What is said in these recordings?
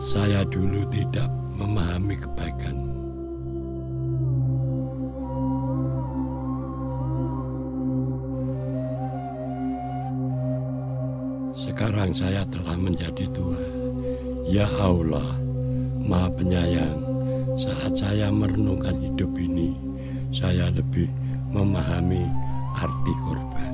Saya dulu tidak memahami kebaikanmu. Sekarang saya telah menjadi tua. Ya Allah, Maha Penyayang, saat saya merenungkan hidup ini, saya lebih memahami arti korban.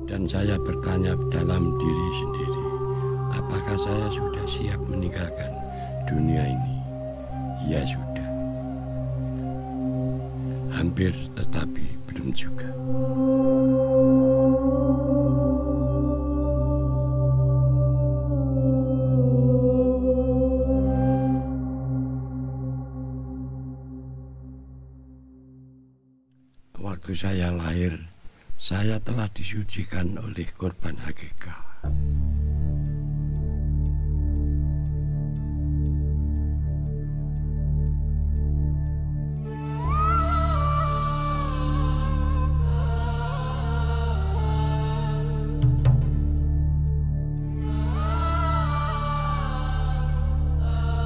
Dan saya bertanya dalam diri sendiri, apakah saya sudah siap meninggalkan dunia ini? Ya sudah. Hampir, tetapi belum juga. Waktu saya lahir, saya telah disucikan oleh korban akikah.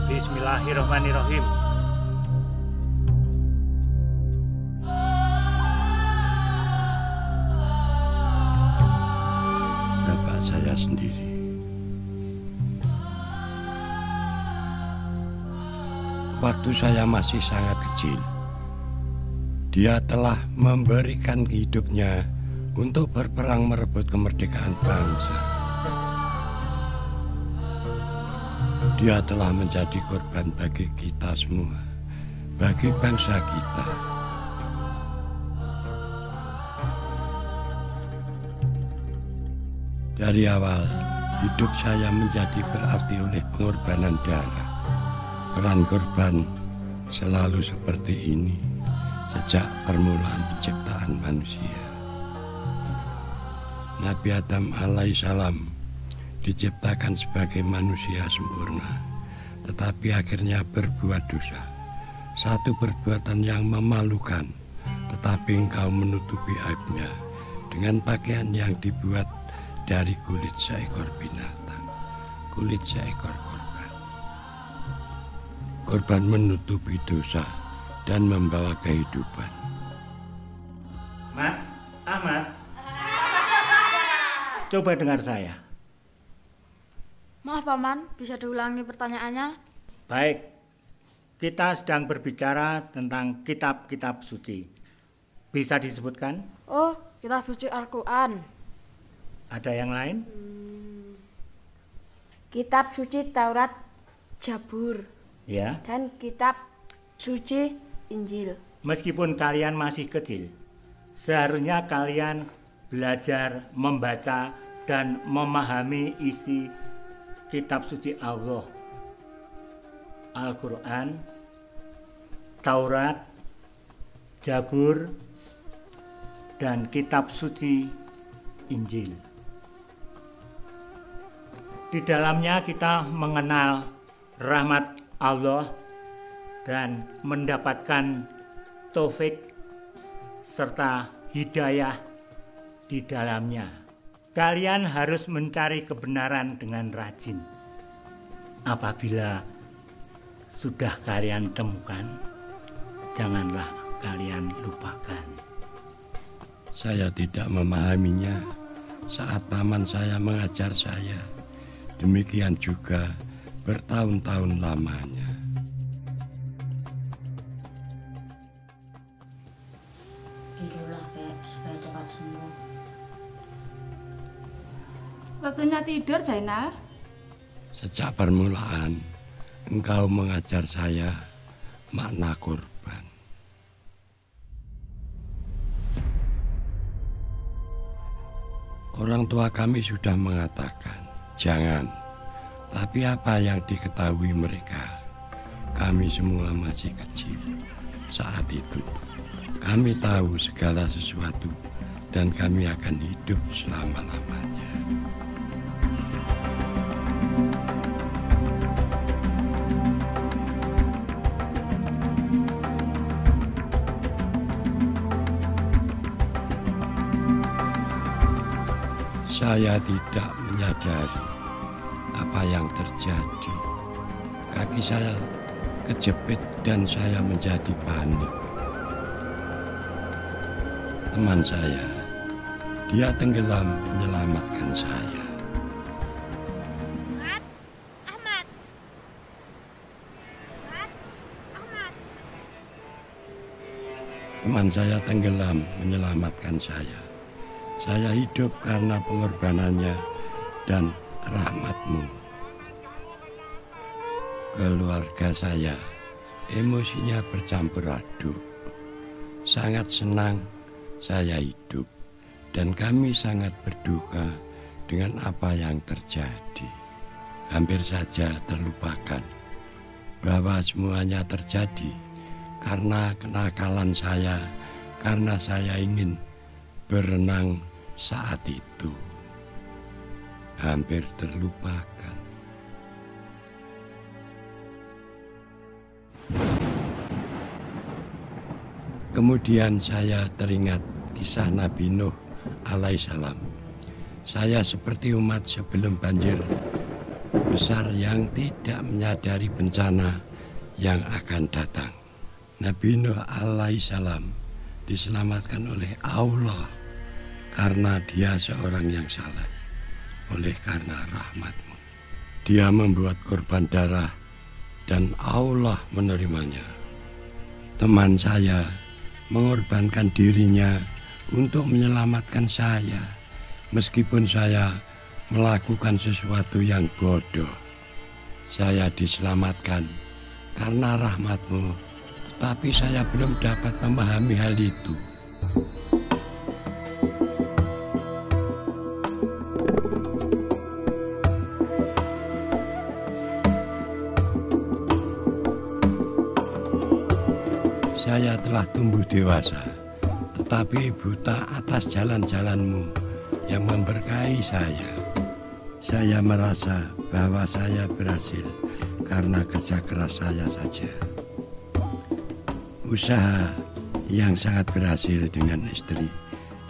Bismillahirrahmanirrahim. Bapak saya sendiri. Waktu saya masih sangat kecil, dia telah memberikan hidupnya untuk berperang merebut kemerdekaan bangsa. Dia telah menjadi korban bagi kita semua, bagi bangsa kita. Dari awal, hidup saya menjadi berarti oleh pengorbanan darah. Peran korban selalu seperti ini sejak permulaan penciptaan manusia. Nabi Adam alaihissalam diciptakan sebagai manusia sempurna, tetapi akhirnya berbuat dosa. Satu perbuatan yang memalukan, tetapi engkau menutupi aibnya dengan pakaian yang dibuat dari kulit seekor binatang, kulit seekor korban. Korban menutupi dosa dan membawa kehidupan. Mat, Ahmad, coba dengar saya. Maaf Paman, bisa diulangi pertanyaannya? Baik, kita sedang berbicara tentang kitab-kitab suci. Bisa disebutkan? Oh, kitab suci Al-Quran. Ada yang lain? Kitab suci Taurat, Zabur, Ya. dan kitab suci Injil. Meskipun kalian masih kecil, seharusnya kalian belajar membaca dan memahami isi kitab suci Allah, Al-Quran, Taurat, Zabur, dan kitab suci Injil. Di dalamnya kita mengenal rahmat Allah dan mendapatkan taufik serta hidayah di dalamnya. Kalian harus mencari kebenaran dengan rajin. Apabila sudah kalian temukan, janganlah kalian lupakan. Saya tidak memahaminya saat paman saya mengajar saya. Demikian juga bertahun-tahun lamanya. Tidurlah kek, supaya cepat sembuh. Waktunya tidur, Zainal. Sejak permulaan, engkau mengajar saya makna korban. Orang tua kami sudah mengatakan, jangan. Tapi apa yang diketahui mereka? Kami semua masih kecil. Saat itu, kami tahu segala sesuatu dan kami akan hidup selama-lamanya. Saya tidak menyadari apa yang terjadi. Kaki saya kejepit dan saya menjadi panik. Teman saya, dia tenggelam menyelamatkan saya. Teman saya tenggelam menyelamatkan saya. Saya hidup karena pengorbanannya dan rahmat-Mu. Keluarga saya emosinya bercampur aduk. Sangat senang saya hidup dan kami sangat berduka dengan apa yang terjadi. Hampir saja terlupakan bahwa semuanya terjadi karena kenakalan saya, karena saya ingin berenang saat itu. Hampir terlupakan. Kemudian saya teringat kisah Nabi Nuh alaihissalam. Saya seperti umat sebelum banjir besar yang tidak menyadari bencana yang akan datang. Nabi Nuh alaihissalam diselamatkan oleh Allah karena dia seorang yang saleh, oleh karena rahmat-Mu. Dia membuat korban darah dan Allah menerimanya. Teman saya mengorbankan dirinya untuk menyelamatkan saya, meskipun saya melakukan sesuatu yang bodoh. Saya diselamatkan karena rahmat-Mu. Tapi saya belum dapat memahami hal itu. Saya telah tumbuh dewasa, tetapi buta atas jalan-jalan-Mu yang memberkahi saya. Saya merasa bahwa saya berhasil karena kerja keras saya saja. Usaha yang sangat berhasil dengan istri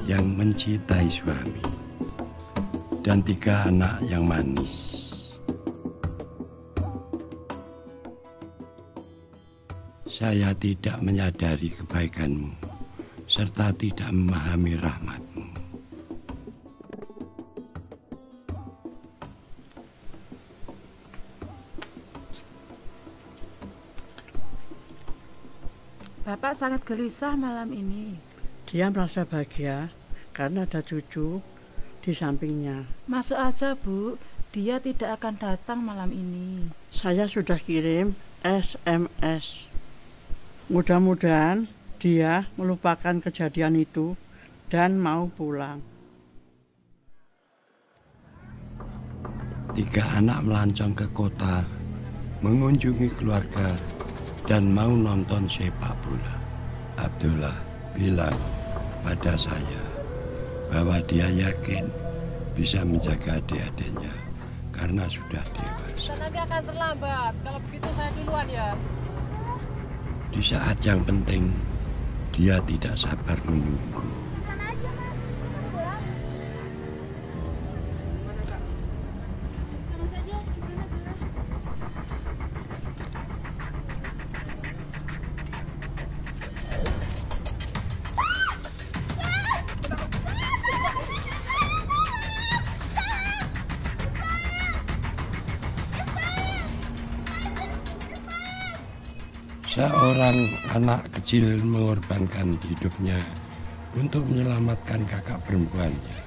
yang mencintai suami dan 3 anak yang manis. Saya tidak menyadari kebaikan-Mu serta tidak memahami rahmat-Mu. Bapak sangat gelisah malam ini. Dia merasa bahagia karena ada cucu di sampingnya. Masuk aja, Bu. Dia tidak akan datang malam ini. Saya sudah kirim SMS. Mudah-mudahan dia melupakan kejadian itu dan mau pulang. 3 anak melancong ke kota, mengunjungi keluarga, dan mau nonton sepak bola. Abdullah bilang pada saya bahwa dia yakin bisa menjaga adik-adiknya karena sudah dewasa. Nanti akan terlambat, kalau begitu saya duluan ya. Di saat yang penting, dia tidak sabar menunggu. Seorang anak kecil mengorbankan hidupnya untuk menyelamatkan kakak perempuannya.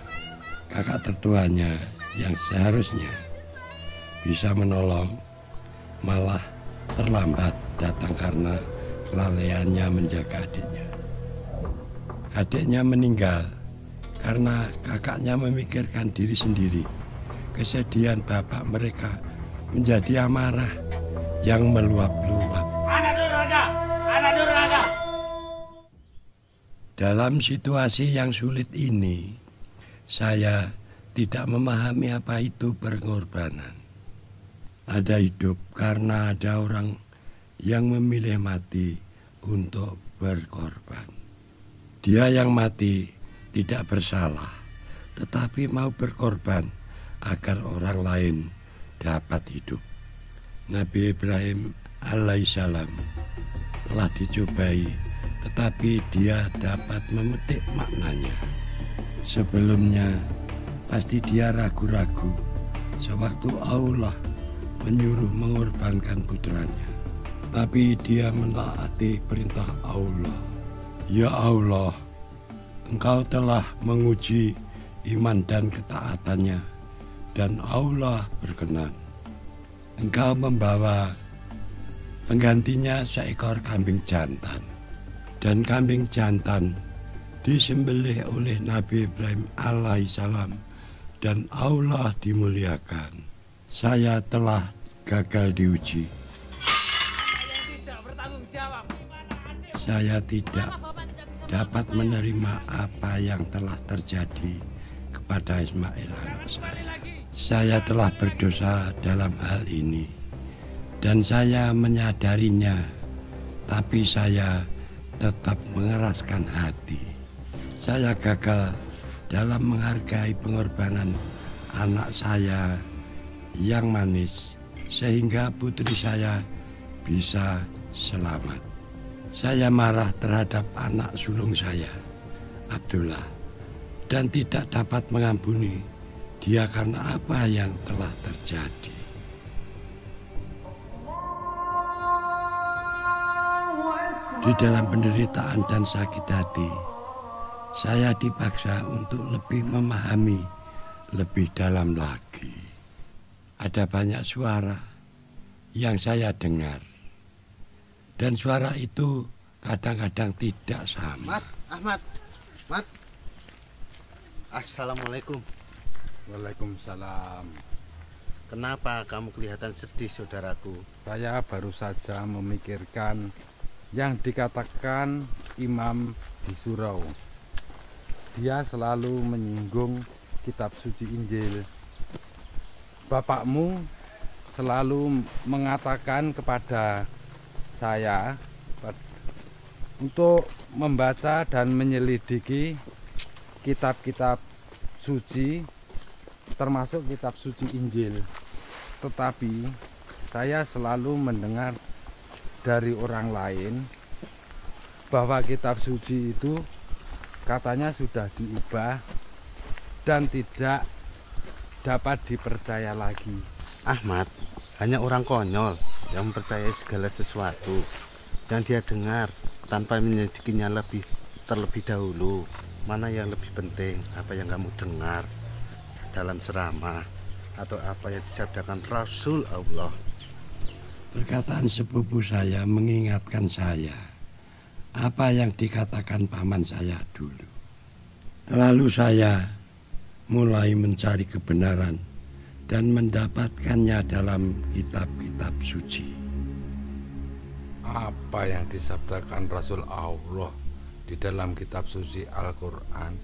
Kakak tertuanya yang seharusnya bisa menolong malah terlambat datang karena kelalaiannya menjaga adiknya. Adiknya meninggal karena kakaknya memikirkan diri sendiri. Kesedihan bapak mereka menjadi amarah yang meluap-luap. Dalam situasi yang sulit ini, saya tidak memahami apa itu pengorbanan. Ada hidup karena ada orang yang memilih mati untuk berkorban. Dia yang mati tidak bersalah, tetapi mau berkorban agar orang lain dapat hidup. Nabi Ibrahim alaihissalam telah dicobai, tetapi dia dapat memetik maknanya. Sebelumnya pasti dia ragu-ragu sewaktu Allah menyuruh mengorbankan putranya. Tapi dia menaati perintah Allah. Ya Allah, Engkau telah menguji iman dan ketaatannya, dan Allah berkenan. Engkau membawa penggantinya seekor kambing jantan, dan kambing jantan disembelih oleh Nabi Ibrahim alaihissalam, dan Allah dimuliakan. Saya telah gagal diuji. Saya tidak dapat menerima apa yang telah terjadi kepada Ismail anak saya. Saya telah berdosa dalam hal ini dan saya menyadarinya, tapi saya tetap mengeraskan hati. Saya gagal dalam menghargai pengorbanan anak saya yang manis sehingga putri saya bisa selamat. Saya marah terhadap anak sulung saya, Abdullah, dan tidak dapat mengampuni dia karena apa yang telah terjadi. Di dalam penderitaan dan sakit hati, saya dipaksa untuk lebih memahami lebih dalam lagi. Ada banyak suara yang saya dengar, dan suara itu kadang-kadang tidak sama. Ahmad. Assalamualaikum. Waalaikumsalam. Kenapa kamu kelihatan sedih, saudaraku? Saya baru saja memikirkan yang dikatakan Imam di surau. Dia selalu menyinggung kitab suci Injil. Bapakmu selalu mengatakan kepada saya untuk membaca dan menyelidiki kitab-kitab suci, termasuk kitab suci Injil. Tetapi saya selalu mendengar dari orang lain bahwa kitab suci itu katanya sudah diubah dan tidak dapat dipercaya lagi. Ahmad, hanya orang konyol yang mempercayai segala sesuatu yang dia dengar tanpa menyelidikinya terlebih dahulu. Mana yang lebih penting, apa yang kamu dengar dalam ceramah atau apa yang disabdakan Rasul Allah. Perkataan sepupu saya mengingatkan saya apa yang dikatakan paman saya dulu. Lalu saya mulai mencari kebenaran dan mendapatkannya dalam kitab-kitab suci. Apa yang disabdakan Rasul Allah di dalam kitab suci Al-Quran?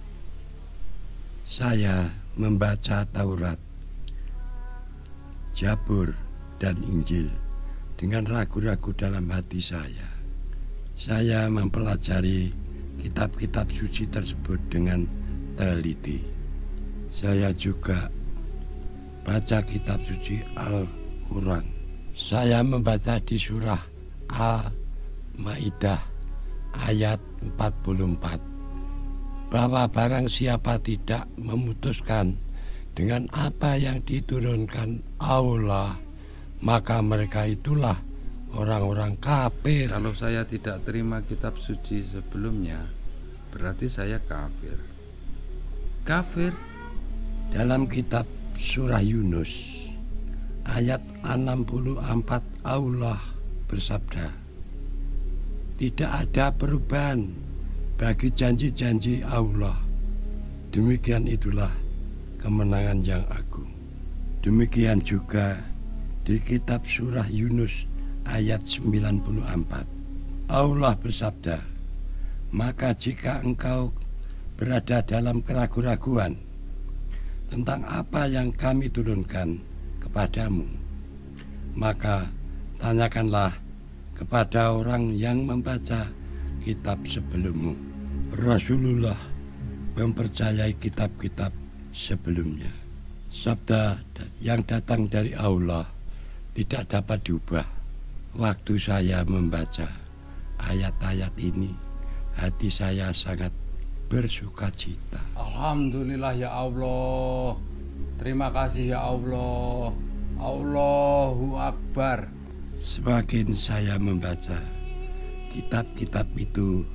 Saya membaca Taurat, Jabur, dan Injil dengan ragu-ragu dalam hati saya. Saya mempelajari kitab-kitab suci tersebut dengan teliti. Saya juga baca kitab suci Al-Quran. Saya membaca di surah Al-Maidah ayat 44 bahwa barang siapa tidak memutuskan dengan apa yang diturunkan Allah, maka mereka itulah orang-orang kafir. Kalau saya tidak terima kitab suci sebelumnya, berarti saya kafir. Kafir? Dalam kitab surah Yunus ayat 64 Allah bersabda, tidak ada perubahan bagi janji-janji Allah. Demikian itulah kemenangan yang agung. Demikian juga di kitab surah Yunus ayat 94 Allah bersabda, maka jika engkau berada dalam keraguan-raguan tentang apa yang kami turunkan kepadamu, maka tanyakanlah kepada orang yang membaca kitab sebelummu. Rasulullah mempercayai kitab-kitab sebelumnya. Sabda yang datang dari Allah tidak dapat diubah. Waktu saya membaca ayat-ayat ini, hati saya sangat bersuka cita. Alhamdulillah ya Allah. Terima kasih ya Allah. Allahu Akbar. Semakin saya membaca kitab-kitab itu,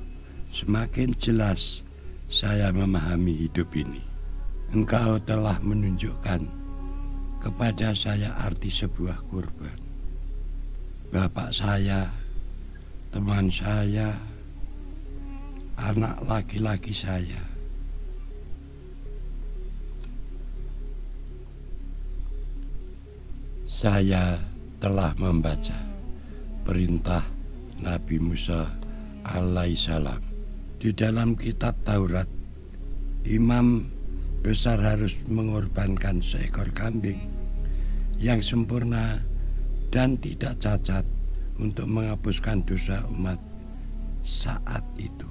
semakin jelas saya memahami hidup ini. Engkau telah menunjukkan kepada saya arti sebuah kurban. Bapak saya, teman saya, anak laki-laki saya. Saya telah membaca perintah Nabi Musa alaihissalam. Di dalam kitab Taurat, imam besar harus mengorbankan seekor kambing yang sempurna dan tidak cacat untuk menghapuskan dosa umat saat itu.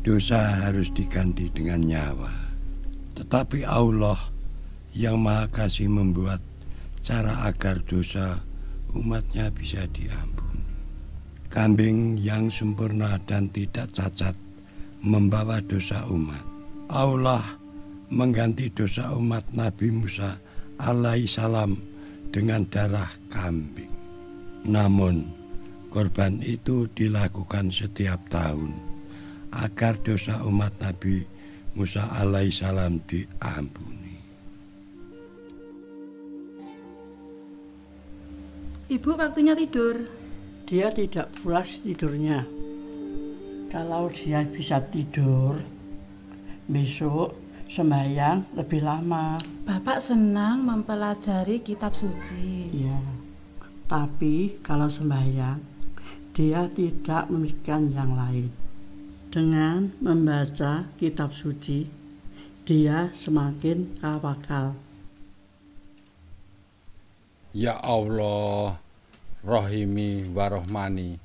Dosa harus diganti dengan nyawa. Tetapi Allah yang Maha Kasih membuat cara agar dosa umatnya bisa diampuni. Kambing yang sempurna dan tidak cacat membawa dosa umat. Allah mengganti dosa umat Nabi Musa alaihissalam dengan darah kambing. Namun korban itu dilakukan setiap tahun agar dosa umat Nabi Musa alaihissalam diampuni. Ibu waktunya tidur. Dia tidak pulas tidurnya. Kalau dia bisa tidur, besok sembahyang lebih lama. Bapak senang mempelajari kitab suci. Ya, tapi kalau sembahyang, dia tidak memikirkan yang lain. Dengan membaca kitab suci, dia semakin tawakal. Ya Allah, Rohimi Warohmani,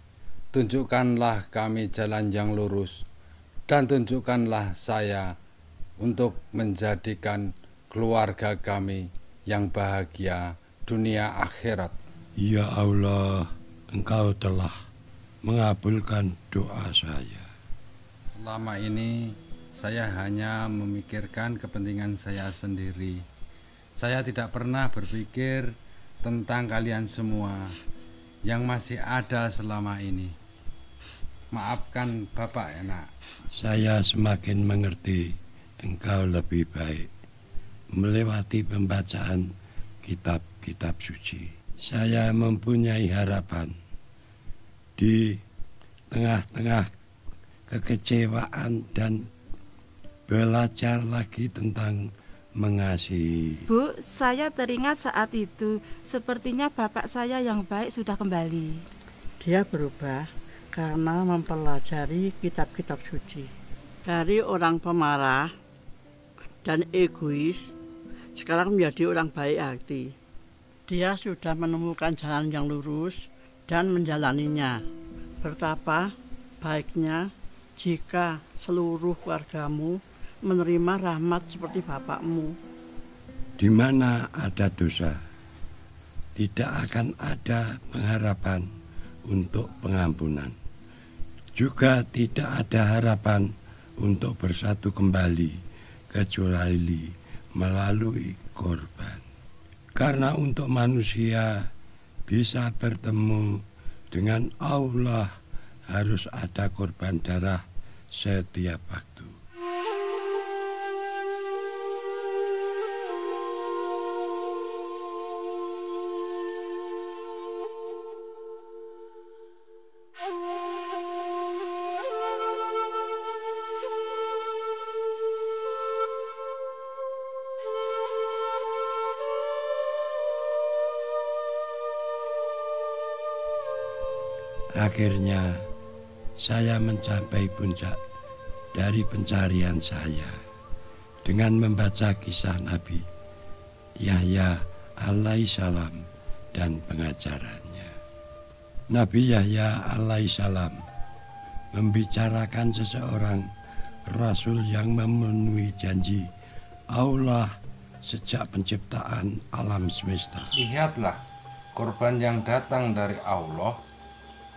tunjukkanlah kami jalan yang lurus dan tunjukkanlah saya untuk menjadikan keluarga kami yang bahagia dunia akhirat. Ya Allah, Engkau telah mengabulkan doa saya. Selama ini saya hanya memikirkan kepentingan saya sendiri. Saya tidak pernah berpikir tentang kalian semua yang masih ada selama ini. Maafkan Bapak ya nak. Saya semakin mengerti Engkau lebih baik melewati pembacaan kitab-kitab suci. Saya mempunyai harapan di tengah-tengah kekecewaan dan belajar lagi tentang mengasihi. Bu, saya teringat saat itu sepertinya bapak saya yang baik sudah kembali. Dia berubah karena mempelajari kitab-kitab suci. Dari orang pemarah dan egois, sekarang menjadi orang baik hati. Dia sudah menemukan jalan yang lurus dan menjalaninya. Betapa baiknya jika seluruh keluargamu menerima rahmat seperti bapakmu. Di mana ada dosa, tidak akan ada pengharapan untuk pengampunan. Juga tidak ada harapan untuk bersatu kembali kecuali melalui korban. Karena untuk manusia bisa bertemu dengan Allah harus ada korban darah setiap waktu. Akhirnya saya mencapai puncak dari pencarian saya dengan membaca kisah Nabi Yahya alaihissalam dan pengajarannya. Nabi Yahya alaihissalam membicarakan seseorang rasul yang memenuhi janji Allah sejak penciptaan alam semesta. Lihatlah korban yang datang dari Allah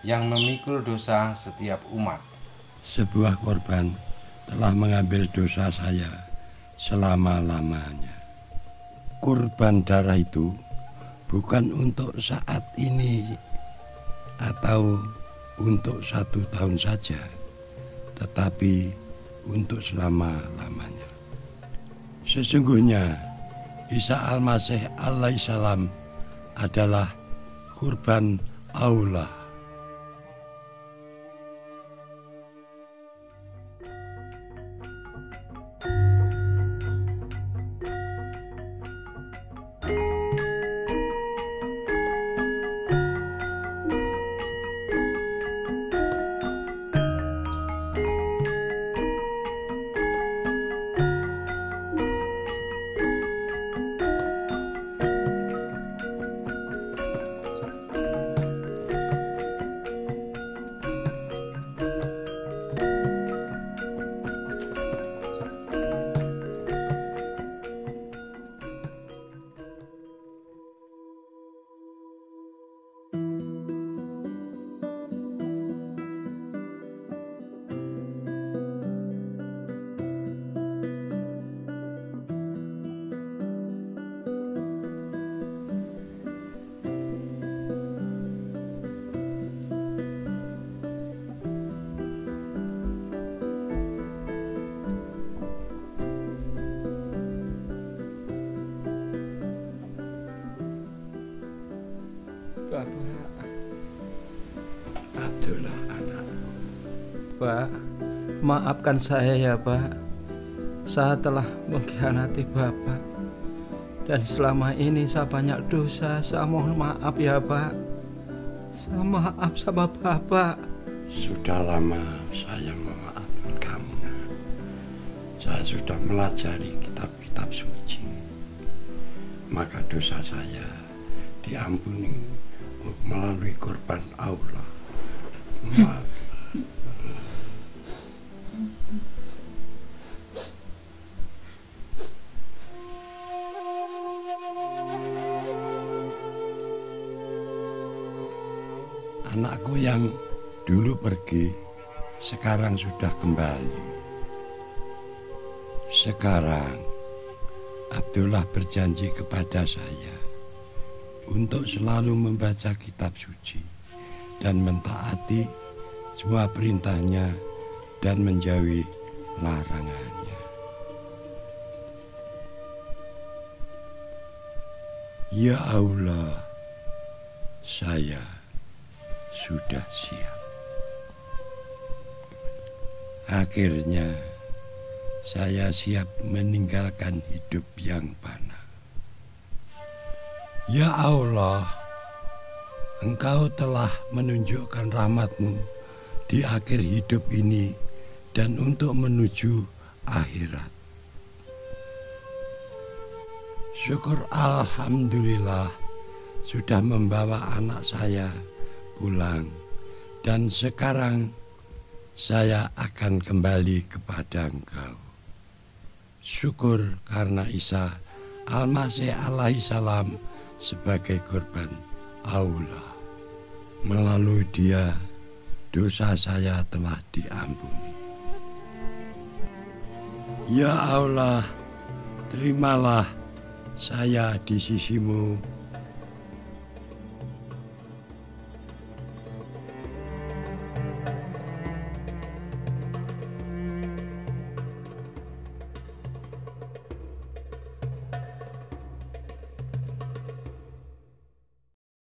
yang memikul dosa setiap umat. Sebuah korban telah mengambil dosa saya selama-lamanya. Kurban darah itu bukan untuk saat ini atau untuk 1 tahun saja, tetapi untuk selama-lamanya. Sesungguhnya Isa Al-Masih alaihissalam adalah kurban Allah. Bapak. Abdullah anak. Pak, maafkan saya ya Pak. Saya telah mengkhianati Bapak. Dan selama ini saya banyak dosa. Saya mohon maaf ya Pak. Saya maaf sama Bapak. Sudah lama saya memaafkan kamu. Saya sudah melajari kitab-kitab suci. Maka dosa saya diampuni melalui korban Allah. Maaf. Anakku yang dulu pergi, sekarang sudah kembali. Sekarang Abdullah berjanji kepada saya untuk selalu membaca kitab suci dan mentaati semua perintahnya dan menjauhi larangannya. Ya Allah, saya sudah siap. Akhirnya saya siap meninggalkan hidup yang fana. Ya Allah, Engkau telah menunjukkan rahmat-Mu di akhir hidup ini dan untuk menuju akhirat. Syukur alhamdulillah sudah membawa anak saya pulang dan sekarang saya akan kembali kepada Engkau. Syukur karena Isa Al-Masih alaihissalam sebagai korban Allah. Melalui Dia dosa saya telah diampuni. Ya Allah, terimalah saya di sisi-Mu